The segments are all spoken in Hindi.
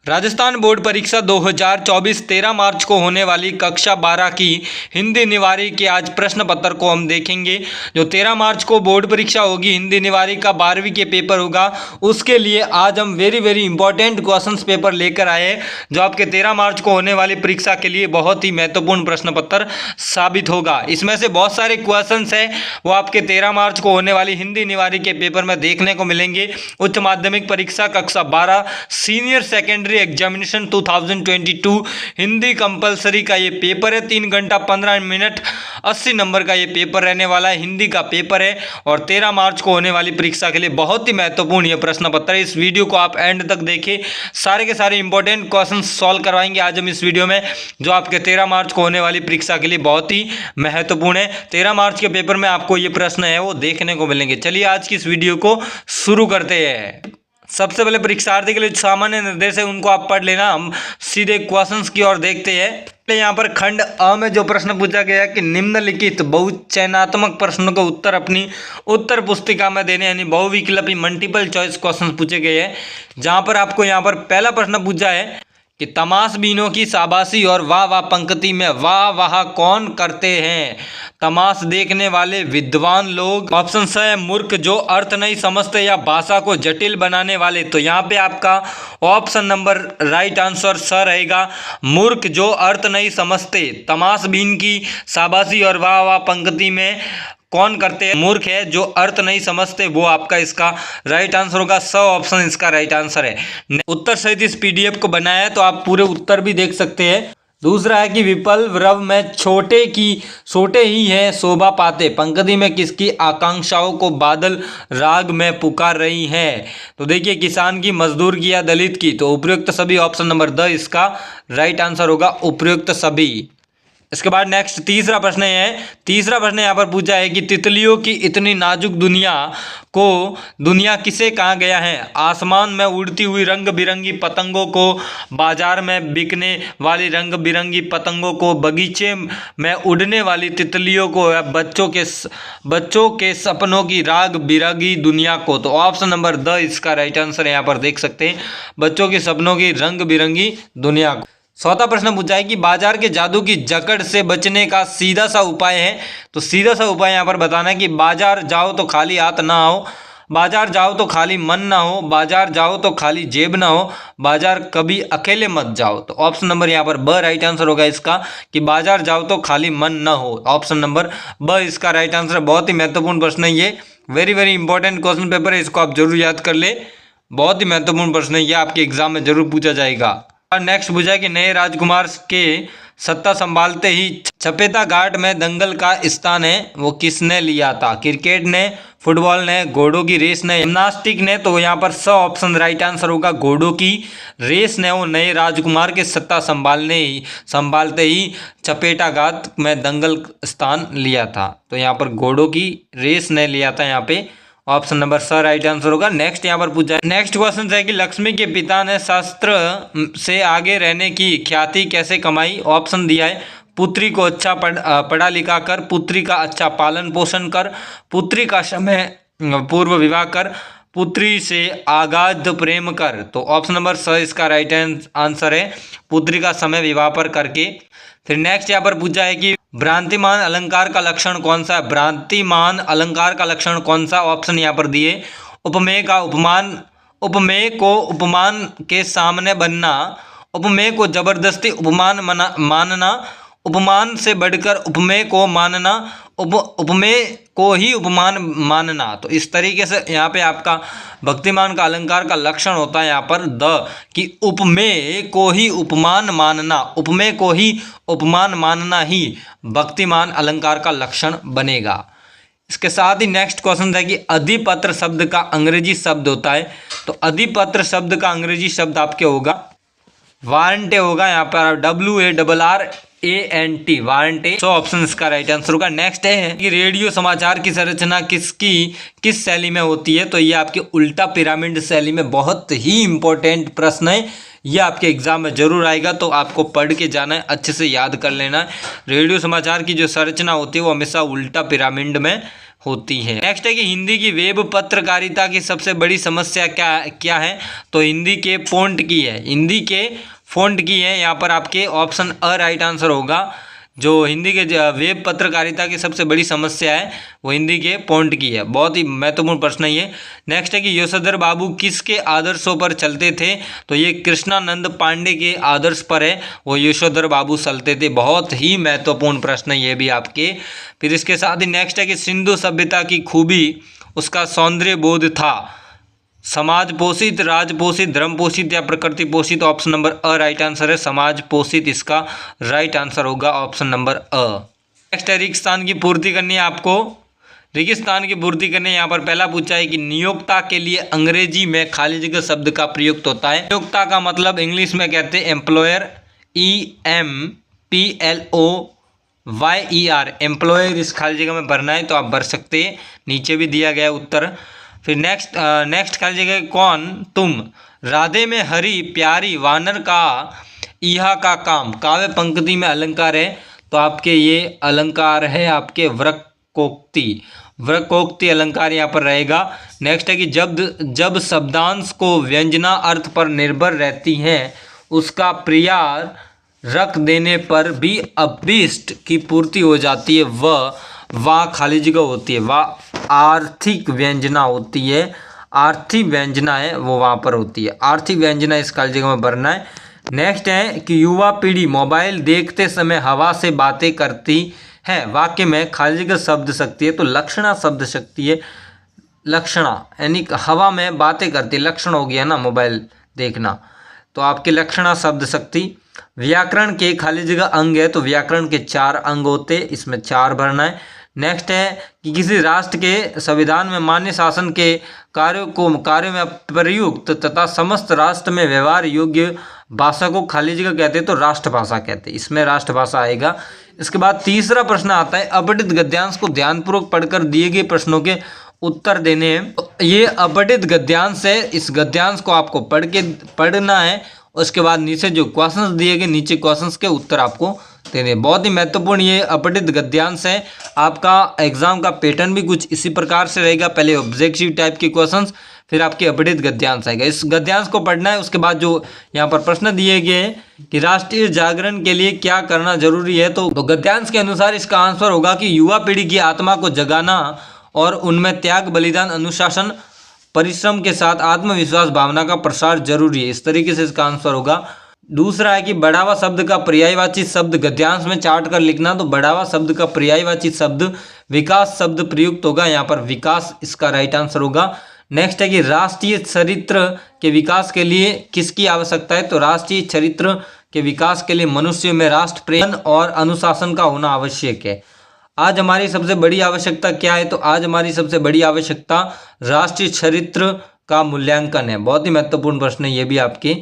राजस्थान बोर्ड परीक्षा 2024 13 मार्च को होने वाली कक्षा 12 की हिंदी निवारी के आज प्रश्न पत्र को हम देखेंगे। जो 13 मार्च को बोर्ड परीक्षा होगी, हिंदी निवारी का 12वीं के पेपर होगा, उसके लिए आज हम वेरी इंपॉर्टेंट क्वेश्चंस पेपर लेकर आए हैं, जो आपके 13 मार्च को होने वाली परीक्षा के लिए बहुत ही महत्वपूर्ण प्रश्न पत्र साबित होगा। इसमें से बहुत सारे क्वेश्चंस हैं वो आपके 13 मार्च को होने वाली हिंदी निवारी के पेपर में देखने को मिलेंगे। उच्च माध्यमिक परीक्षा कक्षा 12 senior secondary examination 2022 Hindi compulsory का ये पेपर है। 3 घंटा 15 मिनट 80 नंबर का ये पेपर रहने वाला है, हिंदी का पेपर है और 13 मार्च को होने वाली परीक्षा के लिए बहुत ही महत्वपूर्ण ये प्रश्न पत्र है। इस वीडियो को आप एंड तक देखें, सारे के सारे इंपॉर्टेंट क्वेश्चन सॉल्व करवाएंगे आज हम इस वीडियो में, जो आपके 13 मार्च को होने वाली परीक्षा के लिए बहुत ही महत्वपूर्ण है। 13 मार्च के पेपर में आपको ये प्रश्न है वो देखने को मिलेंगे। चलिए आज की इस वीडियो को शुरू करते हैं। सबसे पहले परीक्षार्थी के लिए सामान्य निर्देश है, उनको आप पढ़ लेना। हम सीधे क्वेश्चंस की ओर देखते हैं। यहाँ पर खंड अ में जो प्रश्न पूछा गया है कि निम्नलिखित बहुचयनात्मक प्रश्नों का उत्तर अपनी उत्तर पुस्तिका में देने, यानी बहुविकल्पी मल्टीपल चॉइस क्वेश्चन पूछे गए हैं। जहाँ पर आपको यहाँ पर पहला प्रश्न पूछा है कि तमाशबीनों की शाबाशी और वाह वाह पंक्ति में वाह वाह कौन करते हैं? तमाश देखने वाले विद्वान लोग। ऑप्शन स है मूर्ख जो अर्थ नहीं समझते या भाषा को जटिल बनाने वाले। तो यहाँ पे आपका ऑप्शन नंबर राइट आंसर स रहेगा, मूर्ख जो अर्थ नहीं समझते। तमाशबीन की शाबाशी और वाह वाह पंक्ति में कौन करते हैं? मूर्ख है जो अर्थ नहीं समझते, वो आपका इसका राइट आंसर होगा। स ऑप्शन इसका राइट आंसर है। उत्तर सहित इस पीडीएफ को बनाया है तो आप पूरे उत्तर भी देख सकते हैं। दूसरा है कि विप्लव रव में छोटे ही है शोभा पाते, पंक्ति में किसकी आकांक्षाओं को बादल राग में पुकार रही हैं? तो देखिए किसान की, मजदूर की या दलित की। तो उपयुक्त सभी ऑप्शन नंबर द इसका राइट आंसर होगा, उपयुक्त सभी। इसके बाद नेक्स्ट तीसरा प्रश्न यहाँ पर पूछा है कि तितलियों की इतनी नाजुक दुनिया किसे कहा गया है? आसमान में उड़ती हुई रंग बिरंगी पतंगों को, बाजार में बिकने वाली रंग बिरंगी पतंगों को, बगीचे में उड़ने वाली तितलियों को, या बच्चों के सपनों की राग बिरंगी दुनिया को? तो ऑप्शन नंबर द इसका राइट आंसर यहाँ पर देख सकते हैं, बच्चों के सपनों की रंग बिरंगी दुनिया को। चौथा प्रश्न पूछा है कि बाजार के जादू की जकड़ से बचने का सीधा सा उपाय है। तो सीधा सा उपाय यहाँ पर बताना है कि बाजार जाओ तो खाली हाथ ना आओ, बाजार जाओ तो खाली मन ना हो, बाजार जाओ तो खाली जेब ना हो, बाजार कभी अकेले मत जाओ। तो ऑप्शन नंबर यहाँ पर ब राइट आंसर होगा इसका, कि बाजार जाओ तो खाली मन ना हो। ऑप्शन नंबर ब इसका राइट आंसर। बहुत ही महत्वपूर्ण प्रश्न है ये, वेरी इंपॉर्टेंट क्वेश्चन पेपर है, इसको आप जरूर याद कर ले। बहुत ही महत्वपूर्ण प्रश्न है ये, आपके एग्जाम में जरूर पूछा जाएगा। नेक्स्ट पूछा है कि नए राजकुमार के सत्ता संभालते ही चपेटा घाट में दंगल का स्थान है वो किसने लिया था? क्रिकेट ने, फुटबॉल ने, घोड़ों की रेस ने, जिम्नास्टिक ने? तो यहाँ पर स ऑप्शन राइट आंसर होगा, घोड़ों की रेस ने वो नए राजकुमार के सत्ता संभालते ही चपेटा घाट में दंगल स्थान लिया था। तो यहाँ पर घोड़ों की रेस ने लिया था, यहाँ पे ऑप्शन नंबर स राइट आंसर होगा। नेक्स्ट यहाँ पर पूछा है, नेक्स्ट क्वेश्चन है कि लक्ष्मी के पिता ने शास्त्र से आगे रहने की ख्याति कैसे कमाई? ऑप्शन दिया है, पुत्री को अच्छा पढ़ा लिखा कर, पुत्री का अच्छा पालन पोषण कर, पुत्री का समय पूर्व विवाह कर, पुत्री से आगाध प्रेम कर। तो ऑप्शन नंबर स इसका राइट आंसर है, पुत्री का समय विवाह पर करके। फिर नेक्स्ट यहाँ पर पूछा है कि भ्रांतिमान अलंकार का लक्षण कौन सा है? भ्रांतिमान अलंकार का लक्षण कौन सा? ऑप्शन यहाँ पर दिए, उपमेय को उपमान के सामने बनना, उपमेय को जबरदस्ती उपमान मानना, उपमान से बढ़कर उपमेय को मानना, उपमेय को ही उपमान मानना। तो इस तरीके से यहाँ पे आपका भक्तिमान का अलंकार का लक्षण होता है यहाँ पर द, कि उपमेय को ही उपमान मानना, उपमेय को ही उपमान मानना ही भक्तिमान अलंकार का लक्षण बनेगा। इसके साथ ही नेक्स्ट क्वेश्चन है कि अधिपत्र शब्द का अंग्रेजी शब्द होता है। तो अधिपत्र शब्द का अंग्रेजी शब्द आपके होगा वारंटे होगा, यहाँ पर WARRANT वारंटे। सो ऑप्शन इसका राइट आंसर होगा। नेक्स्ट है कि रेडियो समाचार की संरचना किस शैली में होती है? तो ये आपके उल्टा पिरामिड शैली में, बहुत ही इंपॉर्टेंट प्रश्न है ये, आपके एग्जाम में जरूर आएगा, तो आपको पढ़ के जाना है, अच्छे से याद कर लेना है। रेडियो समाचार की जो संरचना होती है वो हमेशा उल्टा पिरामिड में होती है। नेक्स्ट है कि हिंदी की वेब पत्रकारिता की सबसे बड़ी समस्या क्या क्या है, तो हिंदी के फ़ॉन्ट की है, हिंदी के फ़ॉन्ट की है। यहाँ पर आपके ऑप्शन अ राइट आंसर होगा। जो हिंदी के वेब पत्रकारिता की सबसे बड़ी समस्या है वो हिंदी के फ़ॉन्ट की है। बहुत ही महत्वपूर्ण प्रश्न है ये। नेक्स्ट है कि यशोधर बाबू किसके आदर्शों पर चलते थे, तो ये कृष्णानंद पांडे के आदर्श पर है, वो यशोधर बाबू चलते थे। बहुत ही महत्वपूर्ण प्रश्न है ये भी आपके। फिर इसके साथ ही नेक्स्ट है कि सिंधु सभ्यता की खूबी उसका सौंदर्य बोध था, समाज पोषित, राज पोषित, धर्म पोषित या प्रकृति पोषित। Option number a right answer है, समाज पोषित इसका राइट आंसर होगा, ऑप्शन नंबर अ। नेक्स्ट है रेगिस्तान की पूर्ति करनी है आपको। रेगिस्तान की पूर्ति करने यहाँ पर पहला पूछा है कि नियोक्ता के लिए अंग्रेजी में खाली जगह शब्द का प्रयुक्त होता है। नियोक्ता का मतलब इंग्लिश में कहते हैं एम्प्लॉयर, EMPLOYER, एम्प्लॉयर इस खाली जगह में भरना है तो आप भर सकते हैं, नीचे भी दिया गया उत्तर। फिर नेक्स्ट खाली जगह कौन तुम, राधे में हरी प्यारी, वानर का इहा का काम, काव्य पंक्ति में अलंकार है तो आपके ये अलंकार है आपके वृक्कोक्ति अलंकार यहाँ पर रहेगा। नेक्स्ट है कि जब शब्दांश को व्यंजना अर्थ पर निर्भर रहती हैं उसका प्रयार रख देने पर भी अभीष्ट की पूर्ति हो जाती है, वह खाली जगह होती है, वह आर्थिक व्यंजना होती है, आर्थिक व्यंजना है वो वहाँ पर होती है, आर्थिक व्यंजना इस खाली जगह में भरना है। नेक्स्ट है कि युवा पीढ़ी मोबाइल देखते समय हवा से बातें करती है, वाक्य में खाली जगह शब्द शक्ति है तो लक्षणा शब्द शक्ति है, लक्षणा यानी हवा में बातें करती, लक्षण हो गया ना मोबाइल देखना, तो आपके लक्षणा शब्द शक्ति। व्याकरण के खाली जगह अंग है तो व्याकरण के 4 अंग होते, इसमें 4 भरना है। नेक्स्ट है कि किसी राष्ट्र के संविधान में मान्य शासन के कार्यों में प्रयुक्त तथा समस्त राष्ट्र में व्यवहार योग्य भाषा को खाली जगह कहते हैं तो राष्ट्रभाषा कहते हैं, इसमें राष्ट्रभाषा आएगा। इसके बाद तीसरा प्रश्न आता है अपठित गद्यांश को ध्यानपूर्वक पढ़कर दिए गए प्रश्नों के उत्तर देने हैं। ये अपठित गद्यांश है, इस गद्यांश को आपको पढ़ना है, उसके बाद नीचे जो क्वेश्चंस दिए गए नीचे क्वेश्चंस के उत्तर आपको देने। बहुत ही महत्वपूर्ण ये अपठित गद्यांश है। आपका एग्जाम का पैटर्न भी कुछ इसी प्रकार से रहेगा, पहले ऑब्जेक्टिव टाइप के क्वेश्चंस, फिर आपके अपठित गद्यांश आएगा। इस गद्यांश को पढ़ना है। उसके बाद जो यहाँ पर प्रश्न दिए गए हैं कि राष्ट्रीय जागरण के लिए क्या करना जरूरी है, तो गद्यांश के अनुसार इसका आंसर होगा कि युवा पीढ़ी की आत्मा को जगाना और उनमें त्याग, बलिदान, अनुशासन, परिश्रम के साथ आत्मविश्वास भावना का प्रसार जरूरी है, इस तरीके से इसका आंसर होगा। दूसरा है कि बढ़ावा शब्द का पर्यायवाची शब्द गद्यांश में चार्ट कर लिखना, तो बढ़ावा शब्द का पर्यायवाची शब्द विकास शब्द प्रयुक्त होगा, यहाँ पर विकास इसका राइट आंसर होगा। नेक्स्ट है कि राष्ट्रीय चरित्र के विकास के लिए किसकी आवश्यकता है, तो राष्ट्रीय चरित्र के विकास के लिए मनुष्य में राष्ट्र प्रेम और अनुशासन का होना आवश्यक है। आज हमारी सबसे बड़ी आवश्यकता क्या है, तो आज हमारी सबसे बड़ी आवश्यकता राष्ट्रीय चरित्र का मूल्यांकन है। बहुत ही महत्वपूर्ण प्रश्न है ये भी आपके।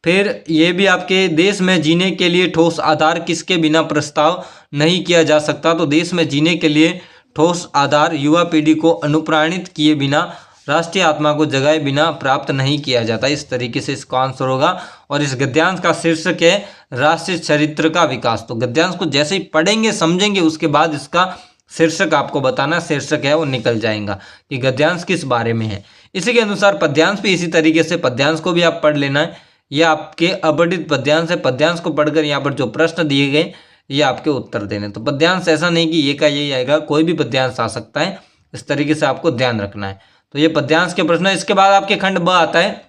फिर ये भी आपके देश में जीने के लिए ठोस आधार किसके बिना प्रस्ताव नहीं किया जा सकता, तो देश में जीने के लिए ठोस आधार युवा पीढ़ी को अनुप्राणित किए बिना, राष्ट्रीय आत्मा को जगाए बिना प्राप्त नहीं किया जाता, इस तरीके से इसका आंसर होगा। और इस गद्यांश का शीर्षक है राष्ट्रीय चरित्र का विकास। तो गद्यांश को जैसे ही पढ़ेंगे समझेंगे उसके बाद इसका शीर्षक आपको बताना, शीर्षक है वो निकल जाएगा कि गद्यांश किस बारे में है। इसी के अनुसार पद्यांश भी इसी तरीके से, पद्यांश को भी आप पढ़ लेना है। ये आपके अपठित पद्यांश है, पद्यांश को पढ़कर यहाँ पर जो प्रश्न दिए गए ये आपके उत्तर देने। तो पद्यांश ऐसा नहीं कि ये का यही आएगा, कोई भी पद्यांश आ सकता है, इस तरीके से आपको ध्यान रखना है। तो ये पद्यांश के प्रश्न। इसके बाद आपके खंड ब आता है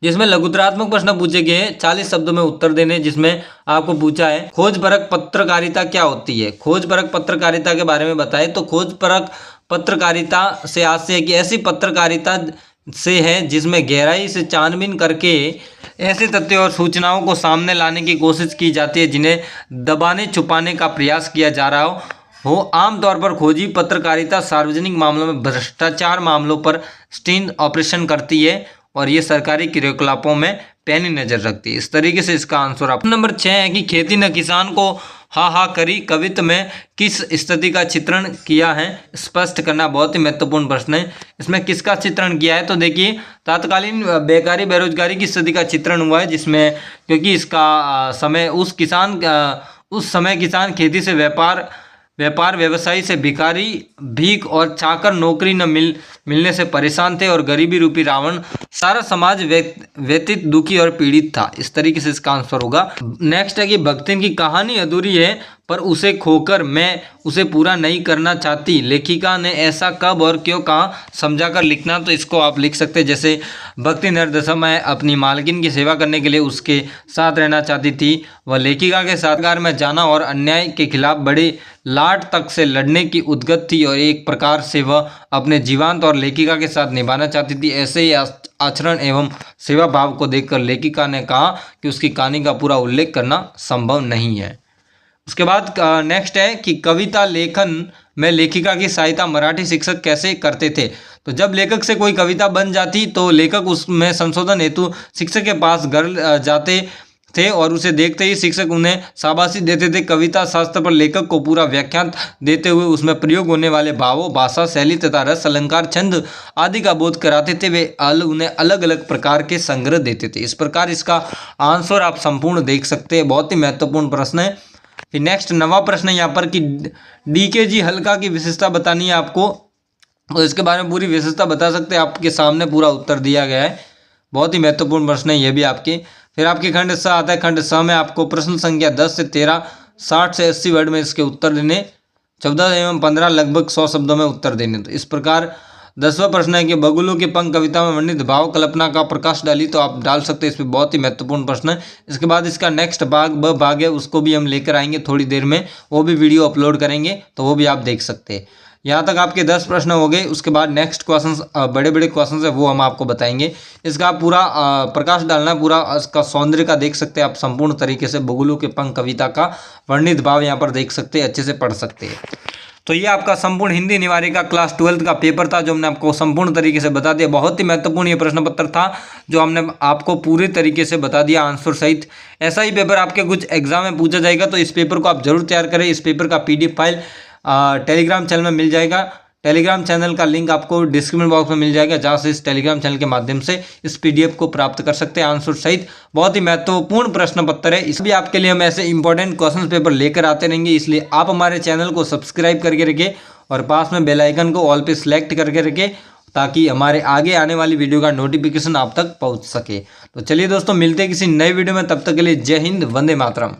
जिसमें लघुतरात्मक प्रश्न पूछे गए हैं, 40 शब्दों में उत्तर देने, जिसमें आपको पूछा है खोजपरक पत्रकारिता क्या होती है। खोजपरक पत्रकारिता के बारे में बताए तो खोजपरक पत्रकारिता से आशय है कि ऐसी पत्रकारिता से है जिसमें गहराई से छानबीन करके ऐसे तथ्य और सूचनाओं को सामने लाने की कोशिश की जाती है जिन्हें दबाने छुपाने का प्रयास किया जा रहा हो। आमतौर पर खोजी पत्रकारिता सार्वजनिक मामलों में भ्रष्टाचार मामलों पर स्टिंग ऑपरेशन करती है और ये सरकारी क्रियाकलापों में पैनी नजर रखती है, इस तरीके से इसका आंसर आप। नंबर 6 है कि खेती न किसान को हा करी कवित्व में किस स्थिति का चित्रण किया है, स्पष्ट करना। बहुत ही महत्वपूर्ण प्रश्न है। इसमें किसका चित्रण किया है, तो देखिए तात्कालीन बेकारी बेरोजगारी की स्थिति का चित्रण हुआ है, जिसमें क्योंकि इसका समय उस समय किसान खेती से व्यापार व्यवसायी से भिखारी भीख और चाकर नौकरी न मिलने से परेशान थे और गरीबी रूपी रावण सारा समाज व्यतीत दुखी और पीड़ित था। इस तरीके से इसका आंसर होगा। नेक्स्ट है कि भक्तिन की कहानी अधूरी है पर उसे खोकर मैं उसे पूरा नहीं करना चाहती, लेखिका ने ऐसा कब और क्यों कहा, समझा कर लिखना। तो इसको आप लिख सकते हैं जैसे भक्ति निर्दशा अपनी मालकिन की सेवा करने के लिए उसके साथ रहना चाहती थी। वह लेखिका के साथकार में जाना और अन्याय के खिलाफ बड़े लाट तक से लड़ने की उद्गत थी और एक प्रकार से वह अपने जीवांत और लेखिका के साथ निभाना चाहती थी। ऐसे ही आचरण एवं सेवा भाव को देखकर लेखिका ने कहा कि उसकी कहानी का पूरा उल्लेख करना संभव नहीं है। उसके बाद नेक्स्ट है कि कविता लेखन में लेखिका की सहायता मराठी शिक्षक कैसे करते थे। तो जब लेखक से कोई कविता बन जाती तो लेखक उसमें संशोधन हेतु शिक्षक के पास घर जाते थे और उसे देखते ही शिक्षक उन्हें शाबाशी देते थे। कविता शास्त्र पर लेखक को पूरा व्याख्यान देते हुए उसमें प्रयोग होने वाले भावों, भाषा शैली तथा रस अलंकार, छंद आदि का बोध कराते थे। वे उन्हें अलग अलग प्रकार के संग्रह देते थे। इस प्रकार इसका आंसर आप संपूर्ण देख सकते हैं। बहुत ही महत्वपूर्ण प्रश्न है। फिर नेक्स्ट 9वां प्रश्न है यहाँ पर कि डीकेजी हल्का की विशेषता बतानी है आपको, और इसके बारे में पूरी विशेषता बता सकते हैं। आपके सामने पूरा उत्तर दिया गया है। बहुत ही महत्वपूर्ण प्रश्न है ये भी आपके। फिर आपके खंड स आता है। खंड स में आपको प्रश्न संख्या 10 से 13, 60 से 80 वर्ड में इसके उत्तर देने, 14 एवं 15 लगभग 100 शब्दों में उत्तर देने। तो इस प्रकार 10वां प्रश्न है कि बगुलों के पंख कविता में वर्णित भाव कल्पना का प्रकाश डाली। तो आप डाल सकते हैं, इसमें बहुत ही महत्वपूर्ण प्रश्न है। इसके बाद इसका नेक्स्ट भाग है, उसको भी हम लेकर आएंगे थोड़ी देर में, वो भी वीडियो अपलोड करेंगे तो वो भी आप देख सकते हैं। यहाँ तक आपके 10 प्रश्न हो गए। उसके बाद नेक्स्ट क्वेश्चंस बड़े बड़े क्वेश्चंस है वो हम आपको बताएंगे। इसका पूरा प्रकाश डालना, पूरा इसका सौंदर्य का देख सकते हैं आप संपूर्ण तरीके से। बगुलों के पंख कविता का वर्णित भाव यहाँ पर देख सकते हैं, अच्छे से पढ़ सकते हैं। तो ये आपका संपूर्ण हिंदी निवारी का क्लास 12 का पेपर था जो हमने आपको संपूर्ण तरीके से बता दिया। बहुत ही महत्वपूर्ण ये प्रश्न पत्र था जो हमने आपको पूरे तरीके से बता दिया आंसर सहित। ऐसा ही पेपर आपके कुछ एग्जाम में पूछा जाएगा तो इस पेपर को आप जरूर तैयार करें। इस पेपर का PDF फाइल टेलीग्राम चैनल में मिल जाएगा। टेलीग्राम चैनल का लिंक आपको डिस्क्रिप्शन बॉक्स में मिल जाएगा, जहाँ से इस टेलीग्राम चैनल के माध्यम से इस PDF को प्राप्त कर सकते हैं आंसर सहित। बहुत ही महत्वपूर्ण प्रश्न पत्र है। इस भी आपके लिए हम ऐसे इंपॉर्टेंट क्वेश्चन पेपर लेकर आते रहेंगे, इसलिए आप हमारे चैनल को सब्सक्राइब करके रखें और पास में बेल आइकन को ऑल पे सिलेक्ट करके रखें ताकि हमारे आगे आने वाली वीडियो का नोटिफिकेशन आप तक पहुँच सके। तो चलिए दोस्तों, मिलते हैं किसी नए वीडियो में, तब तक के लिए जय हिंद, वंदे मातरम।